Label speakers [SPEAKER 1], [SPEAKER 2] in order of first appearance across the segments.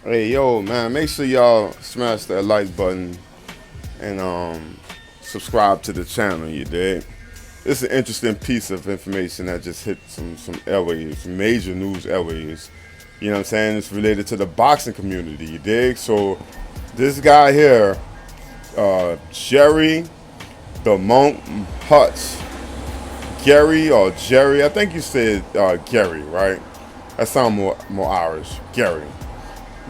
[SPEAKER 1] Hey, yo, man, make sure y'all smash that like button and subscribe to the channel, you dig? It's an interesting piece of information that just hit some airwaves, some major news airwaves. You know what I'm saying? It's related to the boxing community, you dig? So this guy here, Jerry the Monk Hutch, Gary or Jerry, I think you said Gary, right? That sounds more Irish.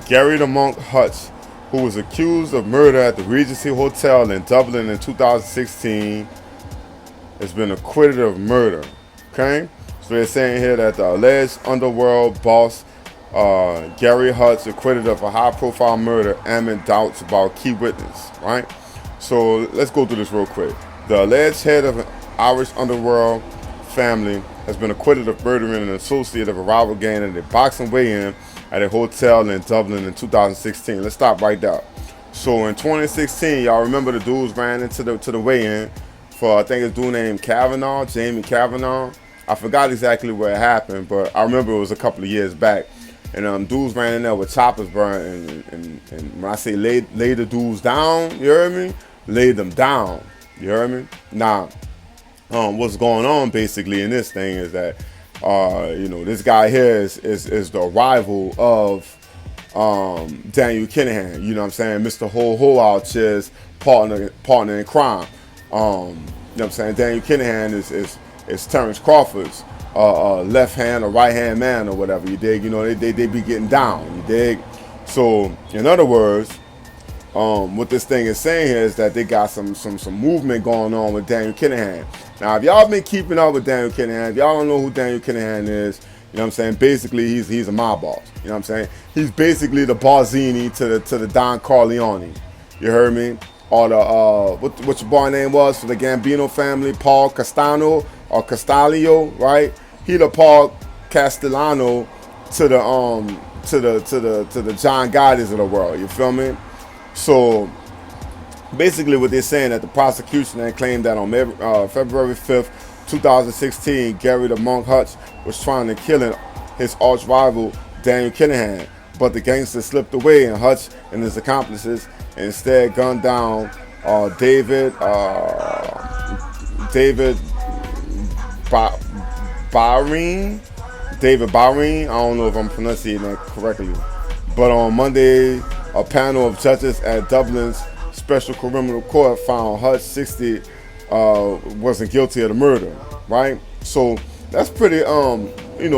[SPEAKER 1] Gary the Monk Hutch, who was accused of murder at the Regency Hotel in Dublin in 2016, has been acquitted of murder. Okay? So they're saying here that the alleged underworld boss, Gary Hutch, acquitted of a high-profile murder amid doubts about key witness. Right? So let's go through this real quick. The alleged head of an Irish underworld family has been acquitted of murdering an associate of a rival gang at a boxing weigh-in at a hotel in Dublin in 2016. Let's stop right there. So in 2016, y'all remember the dudes ran into the weigh-in for, I think, a dude named Kavanaugh, Jamie Kavanaugh. I forgot exactly where it happened, but I remember it was a couple of years back. And dudes ran in there with choppers, bro, and when I say lay the dudes down, you heard me? Lay them down, you heard me? Now, what's going on basically in this thing is that this guy here is the rival of Daniel Kinahan. You know what I'm saying? Mr. Ho out cheers partner in crime. You know what I'm saying? Daniel Kinahan is Terence Crawford's left hand or right hand man or whatever. You dig? You know they be getting down. You dig? So in other words, what this thing is saying here is that they got some movement going on with Daniel Kinahan. Now, if y'all been keeping up with Daniel Kinahan, if y'all don't know who Daniel Kinahan is, you know what I'm saying? Basically, he's a mob boss. You know what I'm saying? He's basically the Barzini to the Don Corleone. You heard me? Or the what your boy name was for the Gambino family, Paul Castano or Castalio, right? He the Paul Castellano to the John Goddess of the world. You feel me? So basically what they're saying that the prosecution had claimed that on February 5th, 2016, Gary the Monk Hutch was trying to kill his arch rival Daniel Kinahan, but the gangster slipped away and Hutch and his accomplices instead gunned down David Bahrain. I don't know if I'm pronouncing that correctly, but on Monday, a panel of judges at Dublin's Special Criminal Court found Hutch 60 wasn't guilty of the murder, right? So that's pretty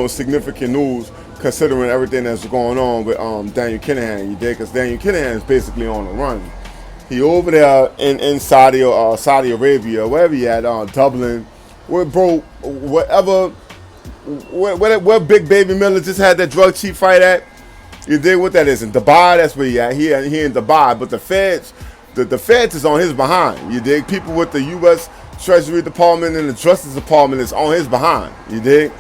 [SPEAKER 1] significant news considering everything that's going on with Daniel Kinahan, you dig? Because Daniel Kinahan is basically on the run. He over there in Saudi Arabia, wherever he at, Dublin, where Big Baby Miller just had that drug chief fight at. You dig what that is? In Dubai, that's where he at. He in Dubai, but the feds is on his behind. You dig? People with the US Treasury Department and the Justice Department is on his behind. You dig?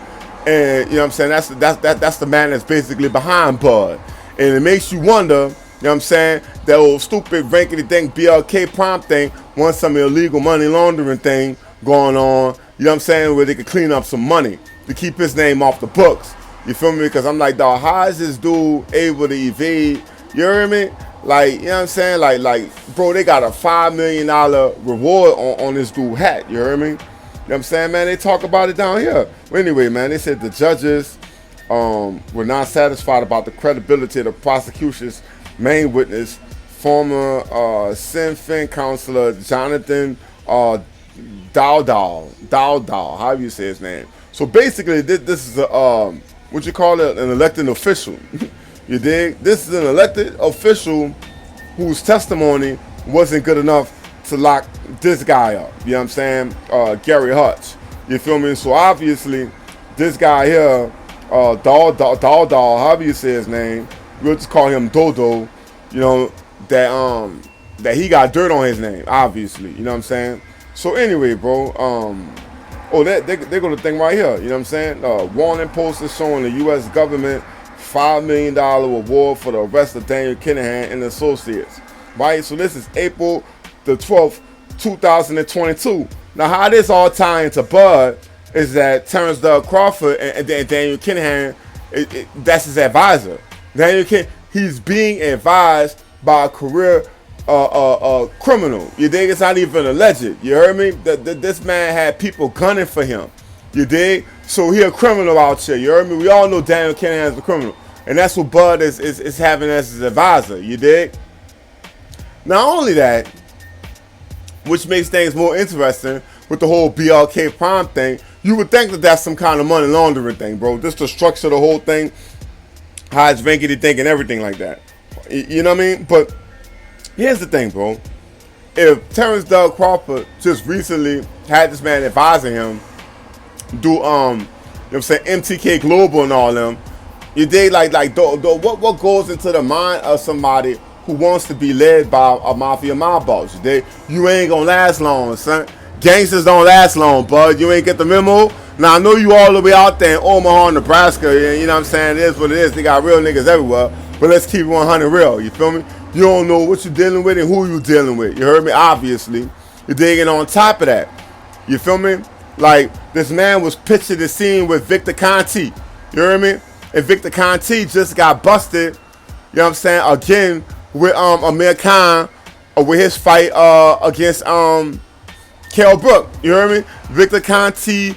[SPEAKER 1] And you know what I'm saying? That's the man that's basically behind Bud. And it makes you wonder, you know what I'm saying, that old stupid rankety dink BLK prime thing wants some illegal money laundering thing going on, you know what I'm saying, where they could clean up some money to keep his name off the books. You feel me? Because I'm like, dog, how is this dude able to evade? You hear me? Like, you know what I'm saying? Like, bro, they got a $5 million reward on this dude hat. You hear me? You know what I'm saying, man? They talk about it down here. But anyway, man, they said the judges were not satisfied about the credibility of the prosecution's main witness, former Sinn Féin counselor Jonathan Dowdall. How do you say his name? So basically, this is a what you call it, an elected official. You dig? This is an elected official whose testimony wasn't good enough to lock this guy up. You know what I'm saying? Gary Hutch. You feel me? So obviously, this guy here, Dowdall, however you say his name, we'll just call him Dodo. You know that he got dirt on his name. Obviously, you know what I'm saying? So anyway, bro. They go to the thing right here. You know what I'm saying? Warning posters showing the U.S. government $5 million reward for the arrest of Daniel Kinahan and associates. Right? So this is April the 12th, 2022. Now, how this all tie into Bud is that Terence Crawford and Daniel Kinahan, that's his advisor. he's being advised by a career criminal. You dig? It's not even alleged. You heard me? This man had people gunning for him. You dig? So he a criminal out here. You heard me? We all know Daniel Kinahan is a criminal. And that's what Bud is having as his advisor. You dig? Not only that, which makes things more interesting with the whole BLK Prime thing, you would think that that's some kind of money laundering thing, bro. Just to structure the whole thing, how it's vankity think and everything like that. You know what I mean? But here's the thing, bro. If Terence Crawford just recently had this man advising him, do you know what I'm saying, MTK Global and all them, you dig, like what goes into the mind of somebody who wants to be led by a mafia mob boss? You ain't gonna last long, son. Gangsters don't last long, bud. You ain't get the memo? Now, I know you all the way out there in Omaha, Nebraska. You know what I'm saying? It is what it is. They got real niggas everywhere. But let's keep it 100 real. You feel me? You don't know what you're dealing with and who you're dealing with. You heard me? Obviously. You're digging on top of that. You feel me? Like, this man was pictured the scene with Victor Conte. You heard me? And Victor Conte just got busted, you know what I'm saying, again with Amir Khan, with his fight against Kell Brook. You heard me? Victor Conte,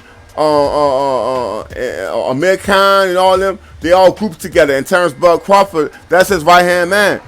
[SPEAKER 1] Amir Khan and all them, they all grouped together. And Terence Crawford, that's his right-hand man,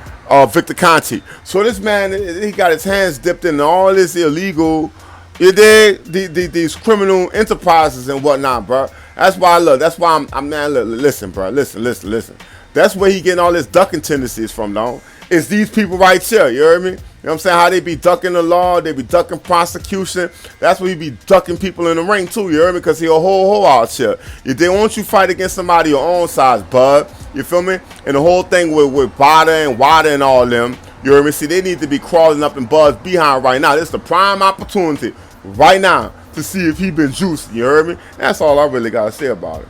[SPEAKER 1] Victor Conte. So this man, he got his hands dipped in all this illegal, you dig, these criminal enterprises and whatnot, bro. That's why I love. That's why I'm man. Listen, bro. Listen. That's where he getting all his ducking tendencies from, though. It's these people right here. You heard me? You know what I'm saying? How they be ducking the law, they be ducking prosecution. That's where he be ducking people in the ring too. You heard me? Because he a whole out here. If they want you fight against somebody your own size, bud. You feel me? And the whole thing with Vada and Wada and all them. You heard me? See, they need to be crawling up in Bud's behind right now. This is the prime opportunity right now to see if he been juiced. You heard me? That's all I really gotta say about it.